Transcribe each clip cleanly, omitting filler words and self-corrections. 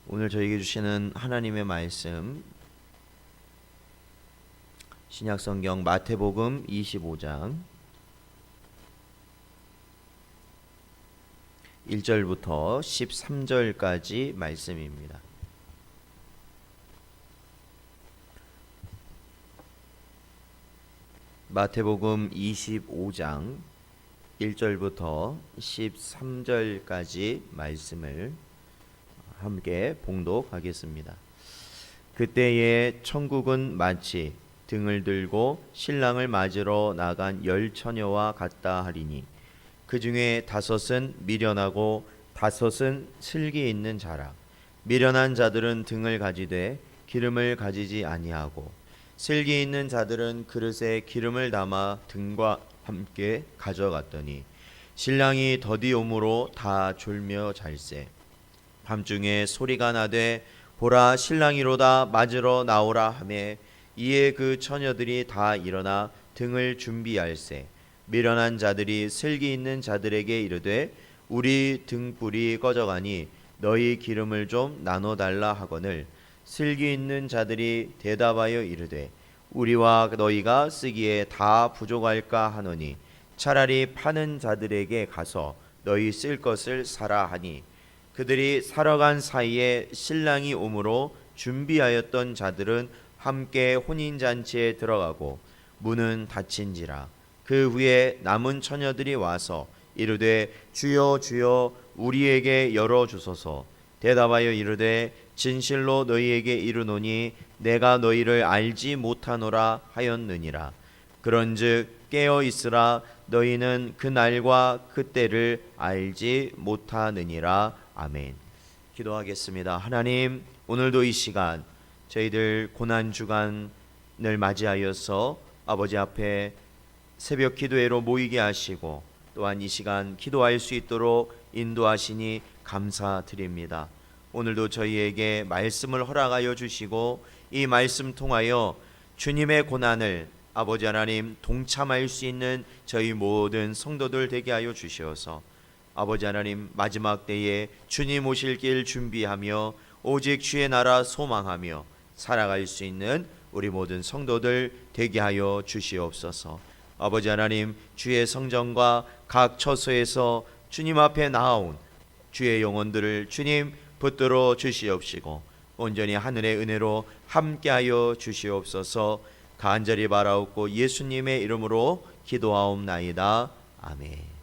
오늘 저에게 주시는 하나님의 말씀 신약성경 마태복음 25장 1절부터 13절까지 말씀입니다. 마태복음 25장 1절부터 13절까지 말씀을 함께 봉독하겠습니다. 그때에 천국은 마치 등을 들고 신랑을 맞으러 나간 10처녀와 같다 하리니 그 중에 5은 미련하고 5은 슬기 있는 자라. 미련한 자들은 등을 가지되 기름을 가지지 아니하고 슬기 있는 자들은 그릇에 기름을 담아 등과 함께 가져갔더니 신랑이 더디 오므로 다 졸며 잘세. 밤중에 소리가 나되 보라 신랑이로다 맞으러 나오라 하매 이에 그 처녀들이 다 일어나 등을 준비할세. 미련한 자들이 슬기 있는 자들에게 이르되 우리 등불이 꺼져가니 너희 기름을 좀 나눠달라 하거늘 슬기 있는 자들이 대답하여 이르되 우리와 너희가 쓰기에 다 부족할까 하노니 차라리 파는 자들에게 가서 너희 쓸 것을 사라 하니 그들이 사러 간 사이에 신랑이 오므로 준비하였던 자들은 함께 혼인잔치에 들어가고 문은 닫힌지라. 그 후에 남은 처녀들이 와서 이르되 주여 주여 우리에게 열어주소서. 대답하여 이르되 진실로 너희에게 이르노니 내가 너희를 알지 못하노라 하였느니라. 그런즉 깨어 있으라. 너희는 그 날과 그 때를 알지 못하느니라. 아멘. 기도하겠습니다. 하나님, 오늘도 이 시간 저희들 고난주간을 맞이하여서 아버지 앞에 새벽 기도회로 모이게 하시고 또한 이 시간 기도할 수 있도록 인도하시니 감사드립니다. 오늘도 저희에게 말씀을 허락하여 주시고 이 말씀 통하여 주님의 고난을 아버지 하나님 동참할 수 있는 저희 모든 성도들 되게 하여 주시어서 아버지 하나님 마지막 때에 주님 오실 길 준비하며 오직 주의 나라 소망하며 살아갈 수 있는 우리 모든 성도들 되게 하여 주시옵소서. 아버지 하나님 주의 성전과 각 처소에서 주님 앞에 나아온 주의 영혼들을 주님 붙들어 주시옵시고 온전히 하늘의 은혜로 함께하여 주시옵소서. 간절히 바라옵고 예수님의 이름으로 기도하옵나이다. 아멘.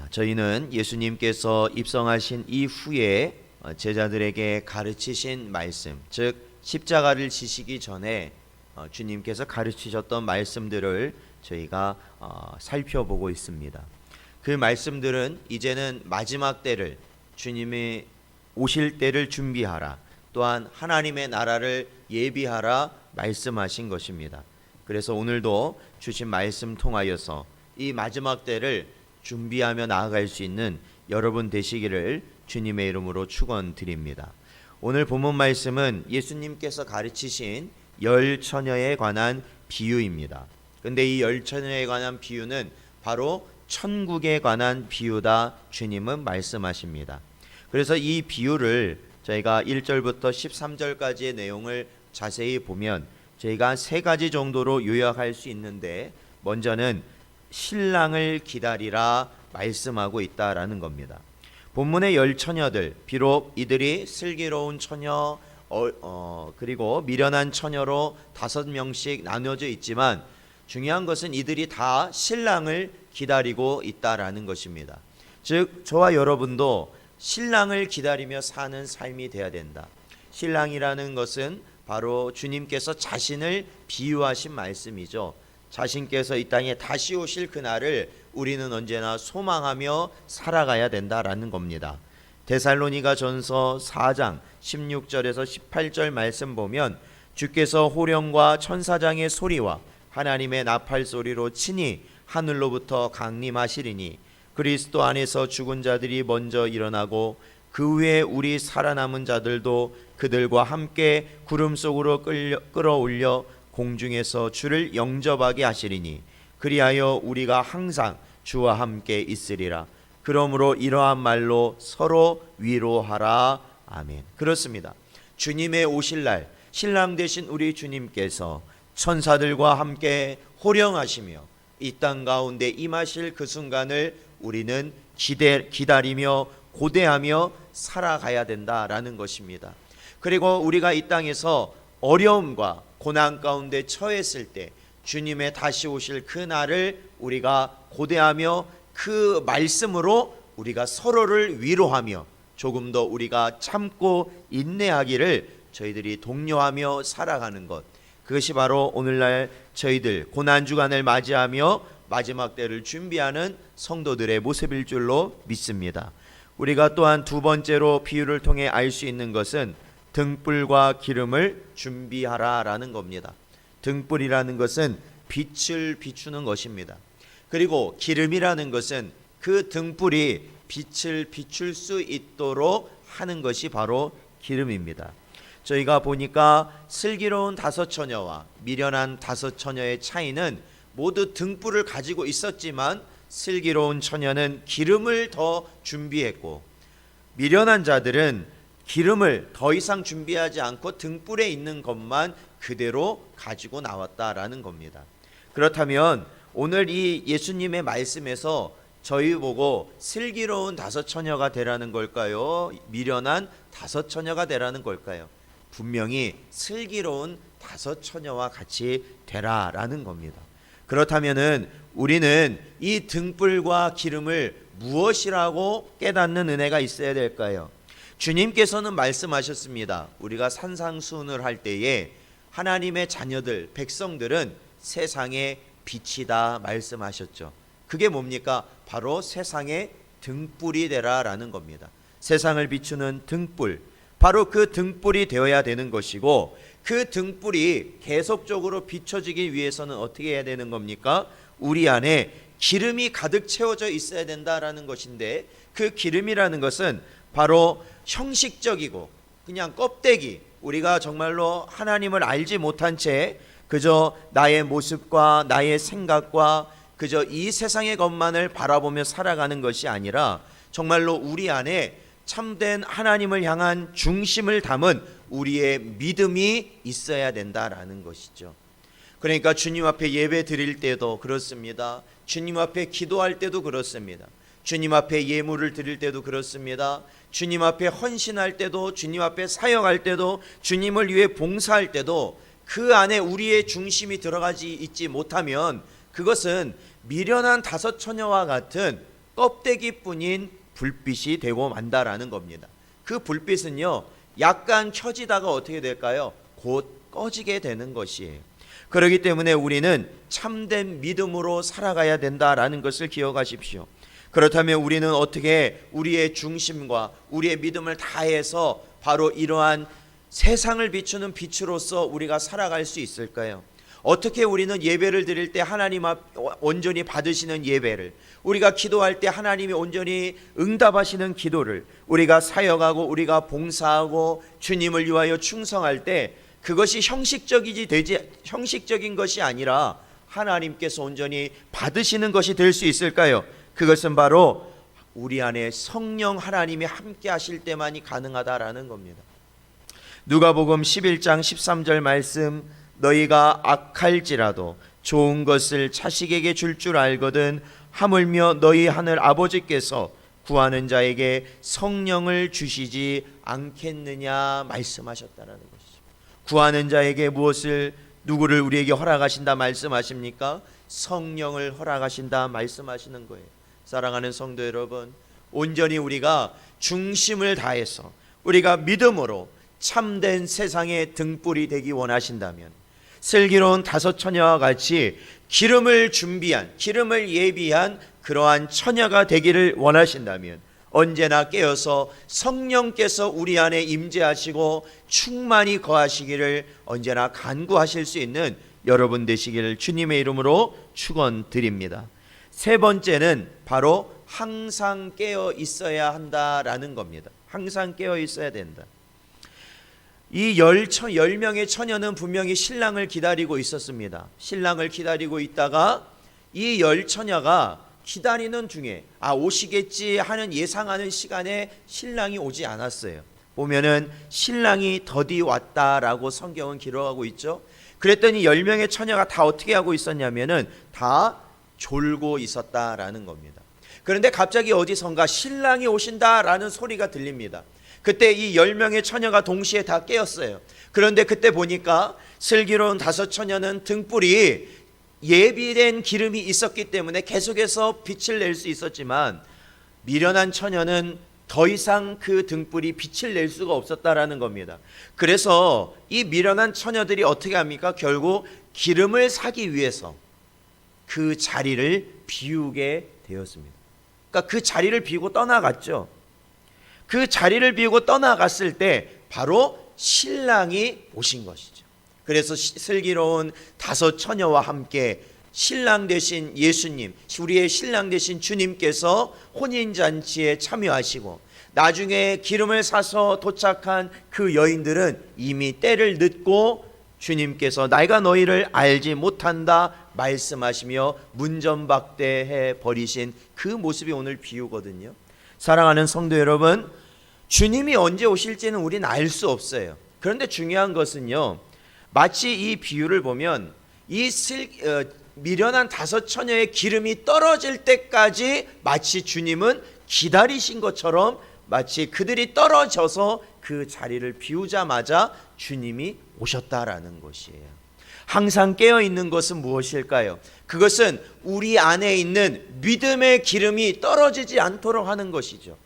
저희는 예수님께서 입성하신 이후에 제자들에게 가르치신 말씀, 즉 십자가를 지시기 전에 주님께서 가르치셨던 말씀들을 저희가 살펴보고 있습니다. 그 말씀들은 이제는 마지막 때를 주님이 오실 때를 준비하라, 또한 하나님의 나라를 예비하라 말씀하신 것입니다. 그래서 오늘도 주신 말씀 통하여서 이 마지막 때를 준비하며 나아갈 수 있는 여러분 되시기를 주님의 이름으로 축원드립니다. 오늘 본문 말씀은 예수님께서 가르치신 10처녀에 관한 비유입니다. 근데 이 10처녀에 관한 비유는 바로 천국에 관한 비유다 주님은 말씀하십니다. 그래서 이 비유를 저희가 1절부터 13절까지의 내용을 자세히 보면 저희가 3가지 정도로 요약할 수 있는데, 먼저는 신랑을 기다리라 말씀하고 있다라는 겁니다. 본문의 10처녀들, 비록 이들이 슬기로운 처녀 그리고 미련한 처녀로 5명씩 나눠져 있지만 중요한 것은 이들이 다 신랑을 기다리고 있다라는 것입니다. 즉 저와 여러분도 신랑을 기다리며 사는 삶이 되어야 된다. 신랑이라는 것은 바로 주님께서 자신을 비유하신 말씀이죠. 자신께서 이 땅에 다시 오실 그날을 우리는 언제나 소망하며 살아가야 된다라는 겁니다. 데살로니가 전서 4장 16절에서 18절 말씀 보면 주께서 호령과 천사장의 소리와 하나님의 나팔 소리로 친히 하늘로부터 강림하시리니 그리스도 안에서 죽은 자들이 먼저 일어나고 그 후에 우리 살아남은 자들도 그들과 함께 구름 속으로 끌어올려 공중에서 주를 영접하게 하시리니 그리하여 우리가 항상 주와 함께 있으리라. 그러므로 이러한 말로 서로 위로하라. 아멘. 그렇습니다. 주님의 오실 날 신랑 되신 우리 주님께서 천사들과 함께 호령하시며 이 땅 가운데 임하실 그 순간을 우리는 기다리며 고대하며 살아가야 된다라는 것입니다. 그리고 우리가 이 땅에서 어려움과 고난 가운데 처했을 때 주님의 다시 오실 그 날을 우리가 고대하며 그 말씀으로 우리가 서로를 위로하며 조금 더 우리가 참고 인내하기를 저희들이 독려하며 살아가는 것, 그것이 바로 오늘날 저희들 고난주간을 맞이하며 마지막 때를 준비하는 성도들의 모습일 줄로 믿습니다. 우리가 또한 두 번째로 비유를 통해 알 수 있는 것은 등불과 기름을 준비하라라는 겁니다. 등불이라는 것은 빛을 비추는 것입니다. 그리고 기름이라는 것은 그 등불이 빛을 비출 수 있도록 하는 것이 바로 기름입니다. 저희가 보니까 슬기로운 다섯 처녀와 미련한 다섯 처녀의 차이는 모두 등불을 가지고 있었지만 슬기로운 처녀는 기름을 더 준비했고 미련한 자들은 기름을 더 이상 준비하지 않고 등불에 있는 것만 그대로 가지고 나왔다라는 겁니다. 그렇다면 오늘 이 예수님의 말씀에서 저희 보고 슬기로운 다섯 처녀가 되라는 걸까요? 미련한 다섯 처녀가 되라는 걸까요? 분명히 슬기로운 다섯 처녀와 같이 되라라는 겁니다. 그렇다면은 우리는 이 등불과 기름을 무엇이라고 깨닫는 은혜가 있어야 될까요? 주님께서는 말씀하셨습니다. 우리가 산상수훈을 할 때에 하나님의 자녀들, 백성들은 세상의 빛이다 말씀하셨죠. 그게 뭡니까? 바로 세상의 등불이 되라라는 겁니다. 세상을 비추는 등불, 바로 그 등불이 되어야 되는 것이고 그 등불이 계속적으로 비춰지기 위해서는 어떻게 해야 되는 겁니까? 우리 안에 기름이 가득 채워져 있어야 된다라는 것인데 그 기름이라는 것은 바로 형식적이고 그냥 껍데기, 우리가 정말로 하나님을 알지 못한 채 그저 나의 모습과 나의 생각과 그저 이 세상의 것만을 바라보며 살아가는 것이 아니라 정말로 우리 안에 참된 하나님을 향한 중심을 담은 우리의 믿음이 있어야 된다라는 것이죠. 그러니까 주님 앞에 예배 드릴 때도 그렇습니다. 주님 앞에 기도할 때도 그렇습니다. 주님 앞에 예물을 드릴 때도 그렇습니다. 주님 앞에 헌신할 때도, 주님 앞에 사역할 때도, 주님을 위해 봉사할 때도 그 안에 우리의 중심이 들어가지 있지 못하면 그것은 미련한 다섯 처녀와 같은 껍데기뿐인 불빛이 되고 만다라는 겁니다. 그 불빛은요 약간 켜지다가 어떻게 될까요? 곧 꺼지게 되는 것이에요. 그렇기 때문에 우리는 참된 믿음으로 살아가야 된다라는 것을 기억하십시오. 그렇다면 우리는 어떻게 우리의 중심과 우리의 믿음을 다해서 바로 이러한 세상을 비추는 빛으로서 우리가 살아갈 수 있을까요? 어떻게 우리는 예배를 드릴 때 하나님 앞 온전히 받으시는 예배를, 우리가 기도할 때 하나님이 온전히 응답하시는 기도를, 우리가 사역하고 우리가 봉사하고 주님을 위하여 충성할 때 그것이 형식적인 것이 아니라 하나님께서 온전히 받으시는 것이 될 수 있을까요? 그것은 바로 우리 안에 성령 하나님이 함께 하실 때만이 가능하다라는 겁니다. 누가복음 11장 13절 말씀, 너희가 악할지라도 좋은 것을 자식에게 줄 줄 알거든 하물며 너희 하늘 아버지께서 구하는 자에게 성령을 주시지 않겠느냐 말씀하셨다라는 것이죠. 구하는 자에게 무엇을, 누구를 우리에게 허락하신다 말씀하십니까? 성령을 허락하신다 말씀하시는 거예요. 사랑하는 성도 여러분, 온전히 우리가 중심을 다해서 우리가 믿음으로 참된 세상의 등불이 되기 원하신다면 슬기로운 다섯 처녀와 같이 기름을 준비한, 기름을 예비한 그러한 처녀가 되기를 원하신다면 언제나 깨어서 성령께서 우리 안에 임재하시고 충만히 거하시기를 언제나 간구하실 수 있는 여러분 되시기를 주님의 이름으로 축원드립니다. 세 번째는 바로 항상 깨어 있어야 한다라는 겁니다. 항상 깨어 있어야 된다. 이 10명의 처녀는 분명히 신랑을 기다리고 있었습니다. 신랑을 기다리고 있다가 이 10처녀가 기다리는 중에 오시겠지 하는 예상하는 시간에 신랑이 오지 않았어요. 보면은 신랑이 더디 왔다라고 성경은 기록하고 있죠. 그랬더니 10명의 처녀가 다 어떻게 하고 있었냐면은 다 졸고 있었다라는 겁니다. 그런데 갑자기 어디선가 신랑이 오신다라는 소리가 들립니다. 그때 이 10명의 처녀가 동시에 다 깨었어요. 그런데 그때 보니까 슬기로운 5 처녀는 등불이 예비된 기름이 있었기 때문에 계속해서 빛을 낼 수 있었지만, 미련한 처녀는 더 이상 그 등불이 빛을 낼 수가 없었다라는 겁니다. 그래서 이 미련한 처녀들이 어떻게 합니까? 결국 기름을 사기 위해서 그 자리를 비우게 되었습니다. 그러니까 그 자리를 비우고 떠나갔죠. 그 자리를 비우고 떠나갔을 때 바로 신랑이 오신 것이죠. 그래서 슬기로운 5 처녀와 함께 신랑 되신 예수님, 우리의 신랑 되신 주님께서 혼인잔치에 참여하시고, 나중에 기름을 사서 도착한 그 여인들은 이미 때를 늦고 주님께서 내가 너희를 알지 못한다 말씀하시며 문전박대해 버리신 그 모습이 오늘 비유거든요. 사랑하는 성도 여러분, 주님이 언제 오실지는 우리는 알 수 없어요. 그런데 중요한 것은요, 마치 이 비유를 보면 이 미련한 5 처녀의 기름이 떨어질 때까지 마치 주님은 기다리신 것처럼, 마치 그들이 떨어져서 그 자리를 비우자마자 주님이 오셨다라는 것이에요. 항상 깨어있는 것은 무엇일까요? 그것은 우리 안에 있는 믿음의 기름이 떨어지지 않도록 하는 것이죠.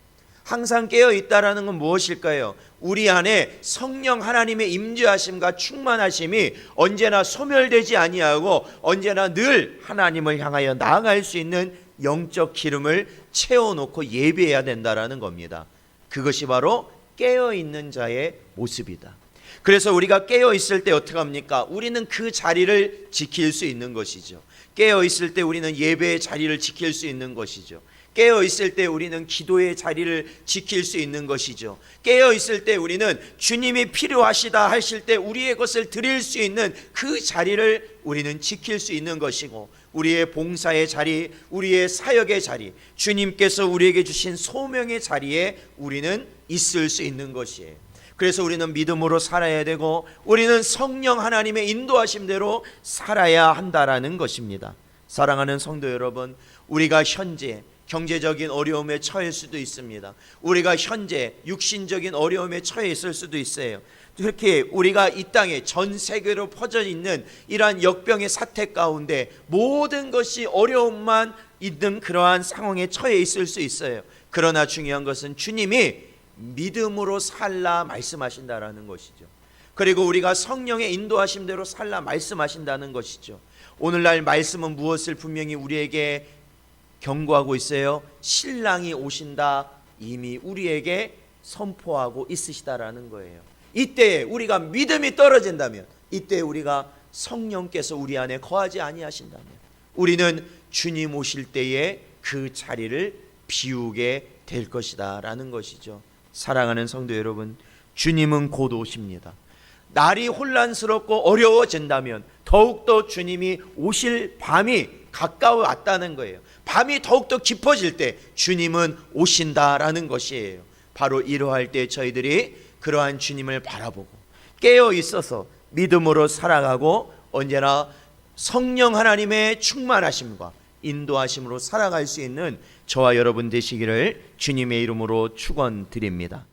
항상 깨어있다라는 건 무엇일까요? 우리 안에 성령 하나님의 임재하심과 충만하심이 언제나 소멸되지 아니하고 언제나 늘 하나님을 향하여 나아갈 수 있는 영적 기름을 채워놓고 예배해야 된다라는 겁니다. 그것이 바로 깨어있는 자의 모습이다. 그래서 우리가 깨어있을 때 어떻게 합니까? 우리는 그 자리를 지킬 수 있는 것이죠. 깨어있을 때 우리는 예배의 자리를 지킬 수 있는 것이죠. 깨어있을 때 우리는 기도의 자리를 지킬 수 있는 것이죠. 깨어있을 때 우리는 주님이 필요하시다 하실 때 우리의 것을 드릴 수 있는 그 자리를 우리는 지킬 수 있는 것이고, 우리의 봉사의 자리, 우리의 사역의 자리, 주님께서 우리에게 주신 소명의 자리에 우리는 있을 수 있는 것이에요. 그래서 우리는 믿음으로 살아야 되고, 우리는 성령 하나님의 인도하심대로 살아야 한다라는 것입니다. 사랑하는 성도 여러분, 우리가 현재 경제적인 어려움에 처할 수도 있습니다. 우리가 현재 육신적인 어려움에 처해 있을 수도 있어요. 그렇게 우리가 이 땅에 전 세계로 퍼져 있는 이러한 역병의 사태 가운데 모든 것이 어려움만 있는 그러한 상황에 처해 있을 수 있어요. 그러나 중요한 것은 주님이 믿음으로 살라 말씀하신다라는 것이죠. 그리고 우리가 성령의 인도하심대로 살라 말씀하신다는 것이죠. 오늘날 말씀은 무엇을 분명히 우리에게 경고하고 있어요? 신랑이 오신다, 이미 우리에게 선포하고 있으시다라는 거예요. 이때 우리가 믿음이 떨어진다면, 이때 우리가 성령께서 우리 안에 거하지 아니하신다면, 우리는 주님 오실 때에 그 자리를 비우게 될 것이다 라는 것이죠. 사랑하는 성도 여러분, 주님은 곧 오십니다. 날이 혼란스럽고 어려워진다면 더욱더 주님이 오실 밤이 가까워 왔다는 거예요. 밤이 더욱더 깊어질 때 주님은 오신다라는 것이에요. 바로 이러할 때 저희들이 그러한 주님을 바라보고 깨어 있어서 믿음으로 살아가고 언제나 성령 하나님의 충만하심과 인도하심으로 살아갈 수 있는 저와 여러분 되시기를 주님의 이름으로 축원드립니다.